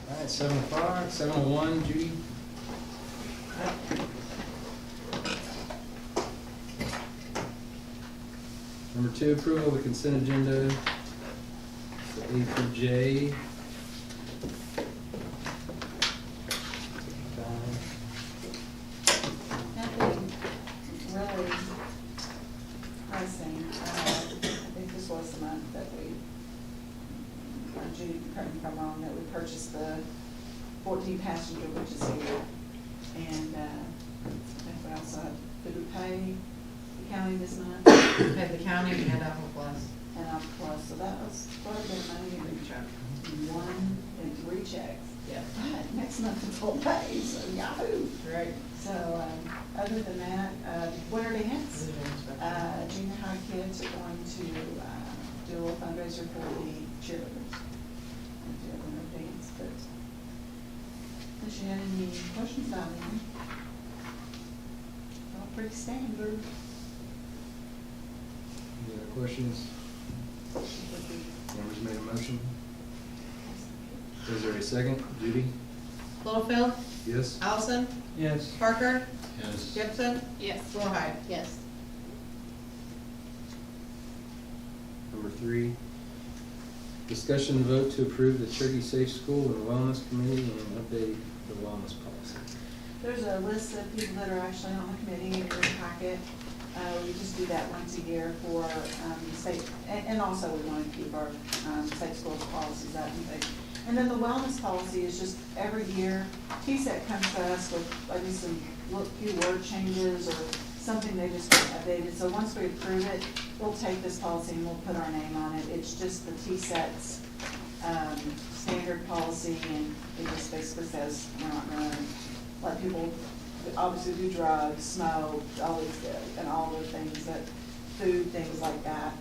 All right, 7 o'clock, 7:01, Judy. Number 2, approval of the consent agenda, A through J. Nothing really pressing. I think this was the month that we, Judy, correct me if I'm wrong, that we purchased the 14 passenger, which is here. And I think we also have, did we pay the county this month? Paid the county and Apple Plus. And our plus, so that was quite a bit of money in 3 checks. Yeah. But next month it's all paid, so yahoo! Right. So, other than that, winter dance, junior high kids are going to, do a little fundraiser for the cheerleaders. And do a winter dance, but, unless you had any questions about them? All pretty standard. Any other questions? Members made a motion. Is there a second? Judy? Littlefield, Yes? Allison, Yes. Parker, Yes. Gibson, Yes. Willhite. Yes. Number 3, discussion and vote to approve the Cherokee Safe School and Wellness Committee and update the wellness policy. There's a list of people that are actually on the committee in your packet. We just do that once a year for state, and also we want to keep our state schools policies up and things. And then the wellness policy is just every year, TSEC comes to us with maybe some few word changes or something they just get updated. So once we approve it, we'll take this policy and we'll put our name on it. It's just the TSEC's standard policy, and it just basically says we're not going to let people obviously do drugs, smoke, all these, and all the things that, food, things like that.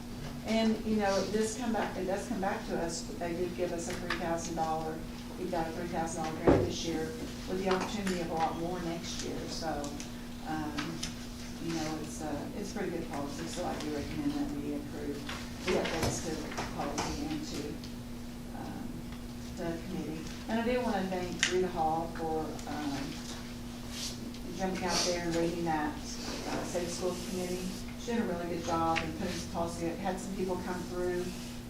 And, you know, it does come back to us. They did give us a $3,000, we got a $3,000 grant this year with the opportunity of a lot more next year. So, you know, it's pretty good policy, so I do recommend that we approve the updates to the policy and to the committee. And I do want to thank Rita Hall for jumping out there and leading that Safe Schools Committee. She did a really good job in putting some policy. Had some people come through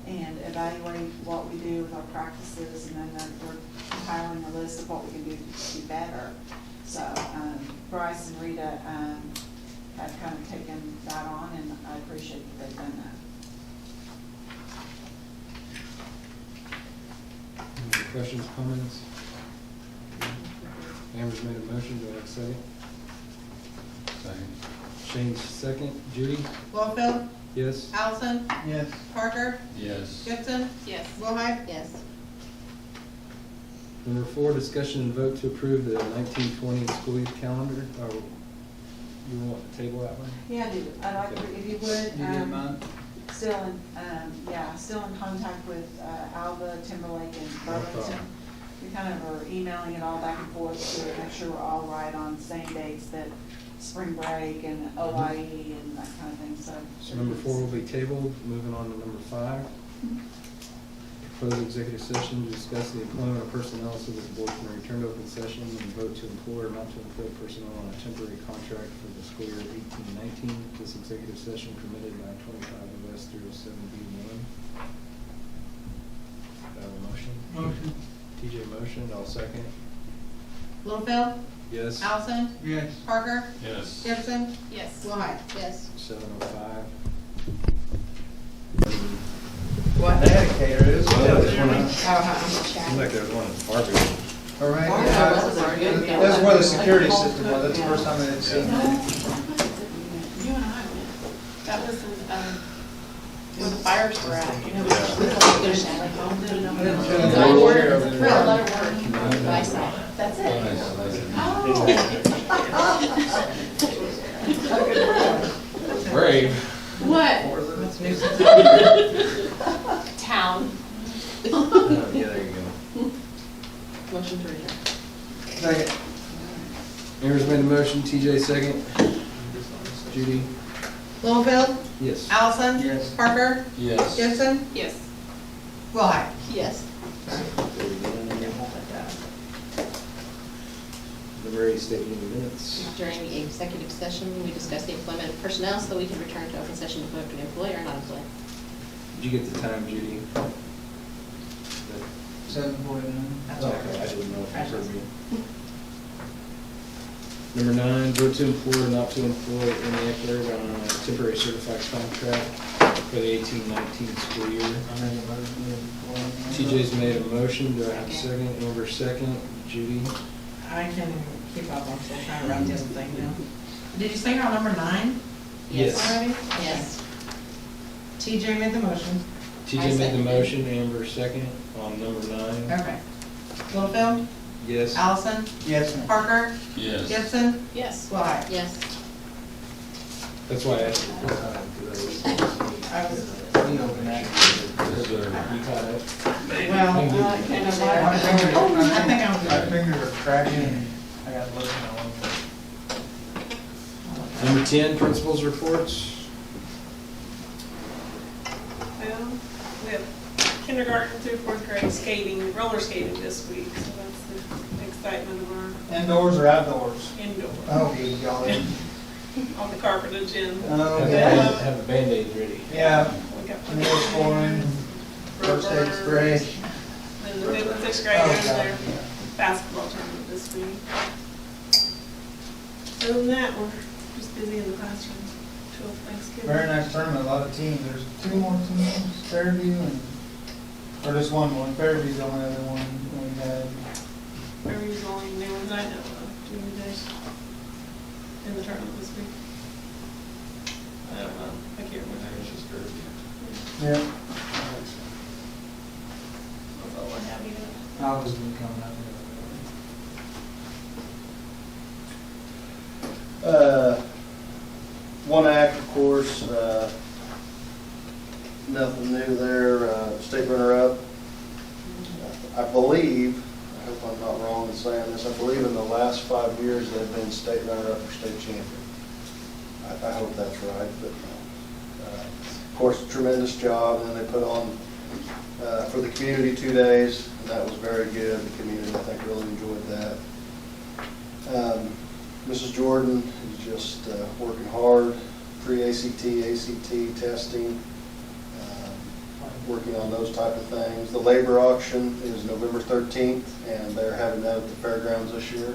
and evaluate what we do with our practices, and then we're compiling a list of what we can do to be better. So Bryce and Rita have kind of taken that on, and I appreciate that they've done that. Any questions, comments? Amber's made a motion, do I have a second? Second. Shane's second. Judy? Littlefield, Yes? Allison, Yes. Parker, Yes. Gibson, Yes. Willhite. Yes. Number 4, discussion and vote to approve the 1920 school year calendar. You want to table that one? Yeah, I do. I'd like to, if you would. You get mine? Still in contact with Alva, Timberlake, and Burlington. We kind of are emailing it all back and forth to make sure we're all right on the same dates that spring break and OIE and that kind of thing, so. So number 4 will be tabled. Moving on to number 5. Proposed executive session to discuss the employment of personnel so that the board can return to open session and vote to employ or not to employ personnel on a temporary contract for the school year 18-19. This executive session permitted by 25 OS 307B1. Do I have a motion? Motion. TJ motioned, I'll second. Littlefield, Yes. Allison, Yes. Parker, Yes. Gibson, Yes. Willhite. Yes. 7:05. What? They had a caterer, it was good. Seems like there's one in Barbie. All right. Oh, Yeah. that was already good. That's where the security system was, that's the first time I had seen that. You and I went. That was where the fires were at, you know. There's like home, there's no. Yeah. Let Yeah. it work. I saw. That's it. Brave. What? What's new? Town. Oh, yeah, there you go. Motion to adjourn. Second. Amber's made a motion, TJ second. Judy? Littlefield, Yes. Allison, Yes. Parker, Yes. Gibson, Yes. Willhite. Yes. There we go. Number 8, state meeting minutes. During the executive session, we discussed the employment of personnel so that we can return to open session to vote to employ or not employ. Did you get the time, Judy? 7:49. Okay, I didn't know if you heard me. Number 9, vote to employ or not to employ any Eckler on a temporary certified contract for the 18-19 school year. TJ's made a motion, do I have a second? Amber second, Judy? I can't even keep up, I'm still trying to write the other thing down. Did you say you're on number 9 Yes. already? Yes. TJ made the motion. I TJ made the seconded. motion, Amber second on number 9. Okay. Littlefield, Yes. Allison, Yes, ma'am. Parker, Yes. Gibson, Yes. Why? Yes. That's why I asked you what time, because I was, We open that. you caught up. well, My fingers, I think I'm my good. fingers are cracking and I got to look at one. Number 10, principals reports. Well, we have kindergarten through 4th grade skating, roller skating this week, so that's the excitement of our Indoors or outdoors? indoor, Oh, good golly. on the carpeted gym. Oh, Have yeah. have the Band-Aids ready. Yeah, We got plenty middle of scoring, first aid spray. rubbers, and the 5th and 6th graders, Oh, their God. basketball tournament this week. Other than that, we're just busy in the classroom till Thanksgiving. Very nice tournament, a lot of teams. There's 2 more teams, Fairview and, or just one more. Fairview's the only other one we had. Fairview's the only new ones I know of doing this in the tournament this week. I don't know, I can't remember. Yeah. That's all I have yet. I was coming up. One act, of course, nothing new there, state runner-up. I believe, I hope I'm not wrong in saying this, I believe in the last 5 years they've been state runner-up or state champion. I hope that's right, but, of course, tremendous job, and then they put on, for the community 2 days, and that was very good. The community, I think, really enjoyed that. Mrs. Jordan is just working hard, pre-ACT, ACT testing, working on those type of things. The labor auction is November 13th, and they're having that at the fairgrounds this year.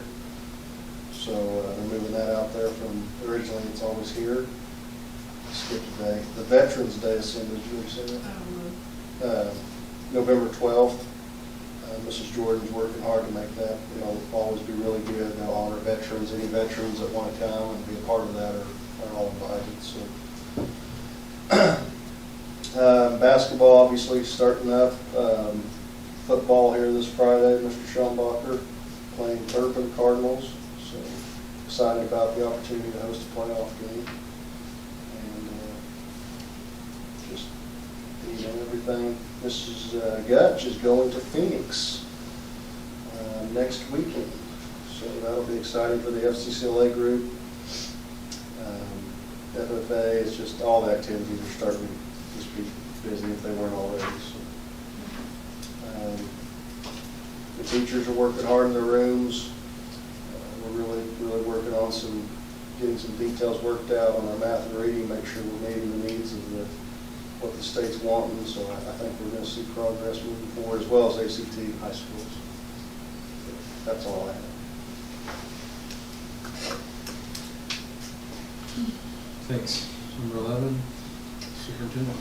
So they're moving that out there from, originally it's always here. Skipped a day. The Veterans Day is soon, did you see that? I don't know. November 12th. Mrs. Jordan's working hard to make that, always be really good. They'll honor veterans. Any veterans that want to come and be a part of that are all invited. So, basketball obviously starting up. Football here this Friday. Mr. Schombacher playing Turpin Cardinals. So excited about the opportunity to host a playoff game. And just everything. Mrs. Gutch is going to Phoenix next weekend, so that'll be exciting for the FCCLA group. FFA is just all the activities are starting to just be busy if they weren't already. So, the teachers are working hard in their rooms. We're really working on getting some details worked out on our math and reading, make sure we're meeting the needs of what the state's wanting, so I think we're going to see progress moving forward, as well as ACT high schools. That's all I have. Thanks. Number 11, superintendent.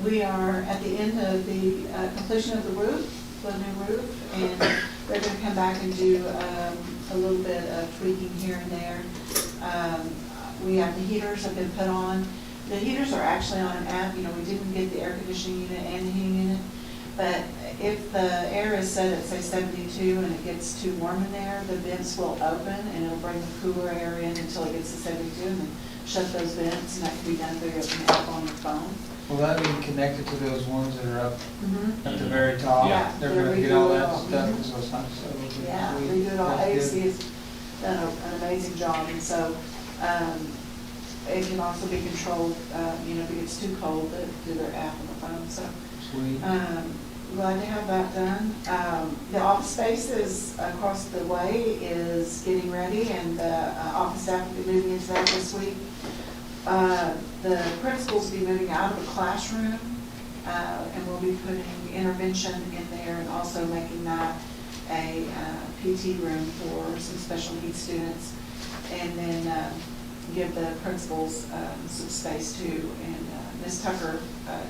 We are at the end of the completion of the roof, the new roof, and they're going to come back and do a little bit of tweaking here and there. We have, the heaters have been put on. The heaters are actually on an app. We didn't get the air conditioning unit and the heating unit, but if the air is set at, say, 72 and it gets too warm in there, the vents will open and it'll bring the cooler air in until it gets to 72 and then shut those vents, and that can be done through an app on your phone. Will that be connected to those ones that are up Mm-hmm. at the very top? Yeah. They're gonna get all that Mhm. stuff, so it's not so. Yeah, sweet. they do it all. That's AC good. has done an amazing job, and so it can also be controlled, if it gets too cold, through their app on the phone, so. Sweet. glad to have that done. The office spaces across the way is getting ready, and the office staff will be moving into that this week. The principals will be moving out of the classroom, and we'll be putting intervention in there and also making that a PT room for some special needs students. And then give the principals some space too. And Ms. Tucker,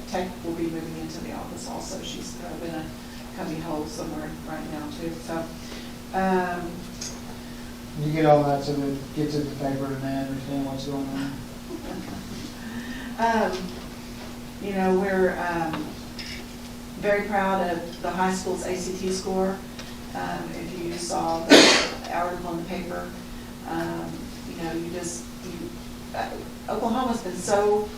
Tech, will be moving into the office also. She's in a cubby hole somewhere right now too. So, You get all that so that it gets in the paper and they understand what's going on. you know, we're very proud of the high school's ACT score. If you saw the article in the paper, you know, Oklahoma's been so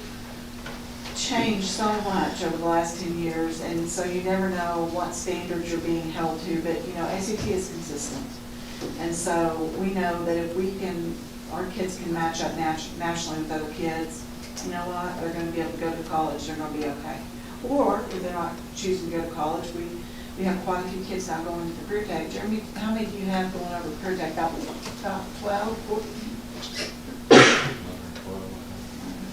changed so much over the last 10 years, and so you never know what standards you're being held to, but you know, ACT is consistent. And so we know that if our kids can match up nationally with other kids, you know what, they're going to be able to go to college, they're going to be okay. Or if they're not choosing to go to college, we have quite a few kids now going to career tech. Jeremy, how many do you have going over to career tech? About 12, 14?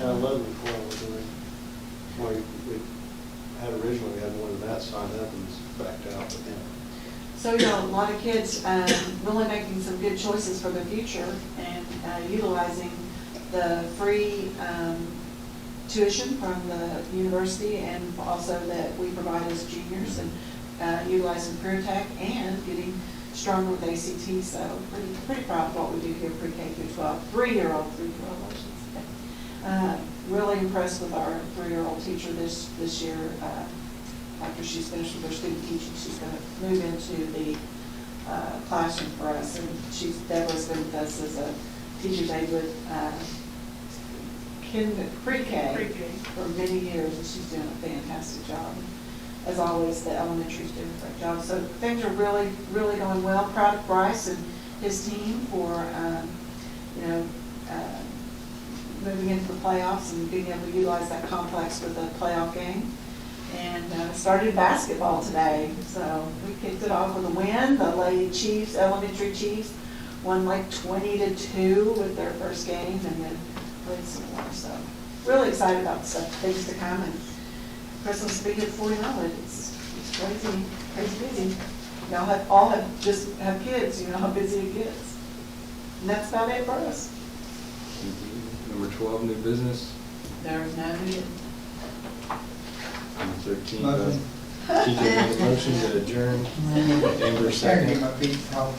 11, 12, we had originally had more than that signed up and was backed out, but yeah. So, you know, a lot of kids really making some good choices for their future and utilizing the free tuition from the university, and also that we provide as juniors, and utilizing career tech and getting stronger with ACT. So pretty proud of what we do here pre-K through 12, 3-year-old, I should say. Really impressed with our 3-year-old teacher this year. After she's finished with her student teaching, she's going to move into the classroom for us. And Deborah's been with us as a teacher's aide with pre-K for many years, and she's doing a fantastic job. As always, the elementary's doing a great job. So things are really, really going well. Proud of Bryce and his team for, you know, moving into the playoffs and being able to utilize that complex with a playoff game. And started basketball today. So we kicked it off with a win. The Lady Chiefs, elementary Chiefs, won like 20-2 with their first game, and then played some more. So really excited about the stuff, things to come. And Christmas will be here before you know it. It's crazy busy. Y'all all have kids. You know how busy it gets. And that's about it for us. Number 12, new business. There's no need. Number 13, Motion. TJ made a motion to adjourn. Amber Second, get second. my feet out.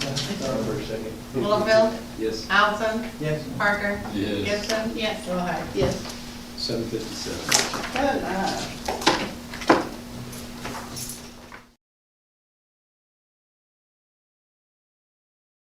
Amber second. Littlefield, Yes, Allison, Yes. Parker, Yes. Gibson. Yes. Willhite. Yes. 7:57. Good.